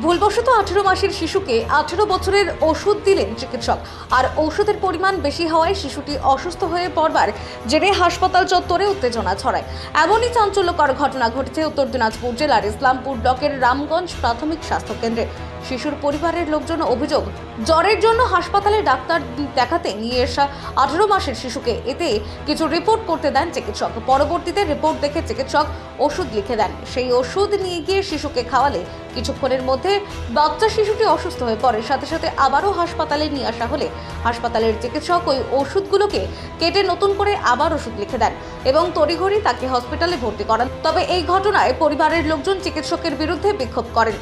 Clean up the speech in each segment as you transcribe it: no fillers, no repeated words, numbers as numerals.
ভুলবশত 18 মাসের শিশুকে 18 বছরের ওষুধ দিলেন চিকিৎসক। আর ঔষধের পরিমাণ বেশি হওয়ায় শিশুটি অসুস্থ হয়ে পড়বার জেরে হাসপাতাল চত্বরে উত্তেজনা ছড়ায়। এমনই চাঞ্চল্যকর ঘটনা ঘটেছে উত্তর দিনাজপুর জেলার ইসলামপুর ব্লকের রামগঞ্জ প্রাথমিক স্বাস্থ্য কেন্দ্রে। শিশুর পরিবারের লোকজন অভিযোগ, জ্বরের জন্য হাসপাতালে ডাক্তার দেখাতে নিয়ে আসা 18 মাসের শিশুকে এতে কিছু রিপোর্ট করতে দেন চিকিৎসক। পরবর্তীতে রিপোর্ট দেখে চিকিৎসক ওষুধ লিখে দেন। সেই ওষুধ নিয়ে গিয়ে শিশুকে খাওয়ালে কিছুক্ষণের মধ্যে বাচ্চা শিশুটি অসুস্থ হয়ে পড়ে। সাথে সাথে আবারও হাসপাতালে নিয়ে আসা হলে হাসপাতালের চিকিৎসক ওই ওষুধগুলোকে কেটে নতুন করে আবার ওষুধ লিখে দেন এবং তড়িঘড়ি তাকে হসপিটালে ভর্তি করান। তবে এই ঘটনায় পরিবারের লোকজন চিকিৎসকের বিরুদ্ধে বিক্ষোভ করেন।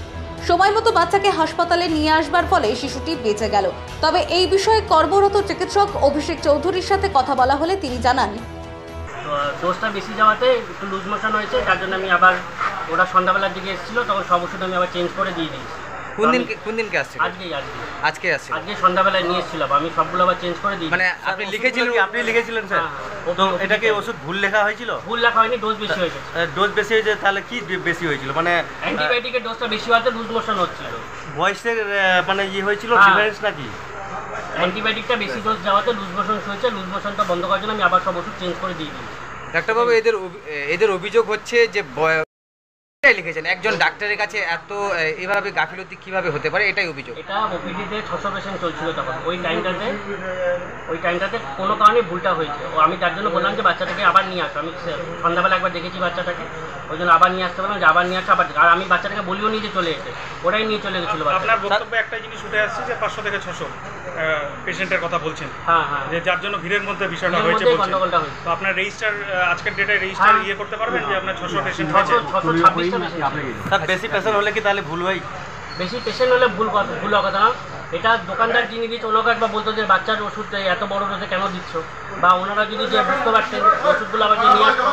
সময় মতো বাচ্চাকে হাসপাতালে নিয়ে আসবার ফলে শিশুটি বেঁচে গেল। তবে এই বিষয়ে কর্মরত চিকিৎসক অভিষেক চৌধুরীর সাথে কথা বলা হলে তিনি জানান, ডোজটা বেশি যাওয়াতে একটু লুজ মোশন হয়েছে, তার জন্য আমি আবার ওরা সন্ধ্যাবেলার দিকে এসেছিলো, তখন সব ওষুধ আমি আবার চেঞ্জ করে দিয়ে দিয়েছি। কোন দিনকে আসছে? আজকে সন্ধ্যাবেলায় নিয়ে এসেছিলাম, আমি সবগুলো আবার চেঞ্জ করে দিই। মানে আপনি লিখেছিলেন স্যার? তো এটাকে ওষুধ ভুল লেখা হয়েছিল? ভুল লেখা হয়নি, ডোজ বেশি হয়েছে। ডোজ বেশি হয়েছে, তাহলে কি বেশি হয়েছিল? মানে অ্যান্টিবায়োটিকের ডোজটা বেশি হওয়াতে লুজ মোশন হচ্ছিল। বয়সের মানে হয়েছিল ডিফারেন্স নাকি? অ্যান্টিবায়োটিকটা বেশি ডোজ যাওয়াতে লুজ মোশন হয়েছে। লুজ মোশনটা বন্ধ করার জন্য আমি আবার সব ওষুধ চেঞ্জ করে দিয়ে দিই। ডাক্তারবাবু, এদের অভিযোগ হচ্ছে যে লিখেছেন একজন ডাক্তারের কাছে এত এভাবে গাফিলতি কিভাবে হতে পারে, এটাই অভিযোগ। এটা ওপিডিতে 600 পেশেন্ট চলছিল তখন, ওই টাইমটাতে কোনো কারণে ভুলটা হয়েছে। আমি তার জন্য বললাম যে বাচ্চাটাকে আবার নিয়ে আসো। আমি সন্ধ্যাবেলা একবার দেখেছি বাচ্চাটাকে, ওই জন্য আবার নিয়ে আসতে বললাম যে আবার নিয়ে আসো আবার। আর আমি বাচ্চাটাকে বলিও নি যে চলে এসে, ওরাই নিয়ে চলে গেছিলো। আপনার বক্তব্যে একটাই জিনিস উঠে আসছে যে 500 থেকে 600 পেশেন্টের কথা বলছেন। হ্যাঁ, যে যার জন্য ভিড়ের মধ্যে বিষয়টা হয়েছে গন্ডগোলটা হয়েছে। তো আপনার রেজিস্টার আজকের ডেটে রেজিস্টার করতে পারবেন যে আপনার 600 পেশেন্ট হয়েছে? 626টা পেশেন্ট। বেশি পেশেন্ট হলে কি তাহলে ভুল হয়? বেশি পেশেন্ট হলে ভুল কথা না। এটা দোকানদার যিনি দিচ্ছে ওনাকে একবার বলতো যে বাচ্চার ওষুধ এত বড় ডোজে কেন দিচ্ছ, বা ওনারা যদি যে বুঝতে পারতেন ওষুধগুলো আবার নিয়ে আসতো।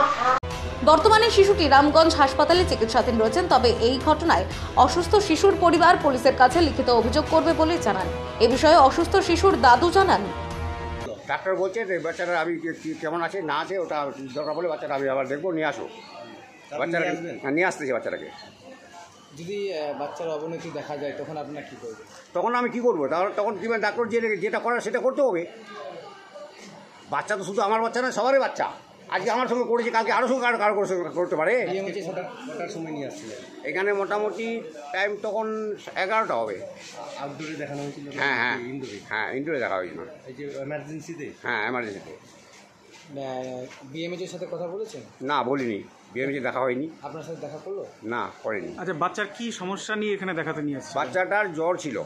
বর্তমানে শিশুটি রামগঞ্জ হাসপাতালে চিকিৎসাধীন রয়েছেন। তবে এই ঘটনায় অসুস্থ শিশুর পরিবার পুলিশের কাছে লিখিত অভিযোগ করবে বলে জানান। এ বিষয়ে অসুস্থ শিশুর দাদু জানান, ডাক্তার বলছে যে বাচ্চারা আমি কেমন আছে না আছে ওটা দরকার বলে বাচ্চাটা আমি আবার দেখবো, নিয়ে আসো বাচ্চারা। নিয়ে আসতেছে বাচ্চাটাকে। যদি বাচ্চার অবনতি দেখা যায় তখন আপনারা কী করবেন? তখন আমি কী করবো? তখন কী ডাক্তার যেটা করার সেটা করতে হবে। বাচ্চা তো শুধু আমার বাচ্চা না, সবারই বাচ্চা। আজকে আমার সঙ্গে করেছে, কালকে আরও সঙ্গে কারো করতে পারে। কটার সময় নিয়ে আসছিলেন এখানে? মোটামুটি টাইম তখন 11টা হবে। আউটডোরে দেখানো হয়েছিল? হ্যাঁ, ইনডোরে দেখা হয়েছিল। এই যে এমার্জেন্সিতে? হ্যাঁ, এমার্জেন্সিতে। বিএমএইচের সাথে কথা বলেছেন? না, বলিনি। বিএমএইচে দেখা হয়নি। আপনার সাথে দেখা করলো? না, করেনি। আচ্ছা, বাচ্চার কি সমস্যা নিয়ে এখানে দেখাতে নিয়ে আসছে? বাচ্চাটার জ্বর ছিল।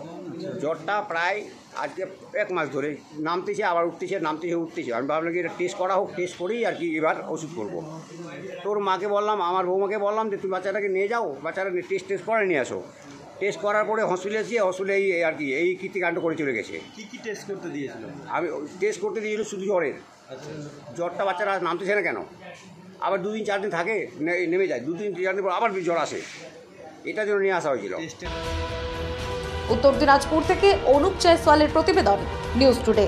জ্বরটা প্রায় আজকে 1 মাস ধরে নামতেছে আবার উঠতেছে, নামতেছে উঠতেছে। আমি ভাবলাম কি এটা টেস্ট করা হোক, টেস্ট করেই আর কি এবার ওষুধ করবো। তোর মাকে বললাম, আমার বৌমাকে বললাম যে তুমি বাচ্চাটাকে নিয়ে যাও, বাচ্চাটা টেস্ট করে নিয়ে আসো। টেস্ট করার পরে হসপিটালে এসে হসপিটালে আর কি এই কীর্তিকাণ্ড করে চলে গেছে। কী টেস্ট করতে দিয়েছিল? আমি টেস্ট করতে দিয়েছিল শুধু জ্বরের। জ্বরটা বাচ্চারা নামতেছে না কেন, আবার 2 দিন 4 দিন থাকে, নেমে যায়, 2 দিন 4 দিন পর আবার জ্বর আসে। এটার জন্য নিয়ে আসা হয়েছিল। উত্তর দিনাজপুর থেকে অনুপ জয়সওয়ালের প্রতিবেদন, নিউজ টুডে।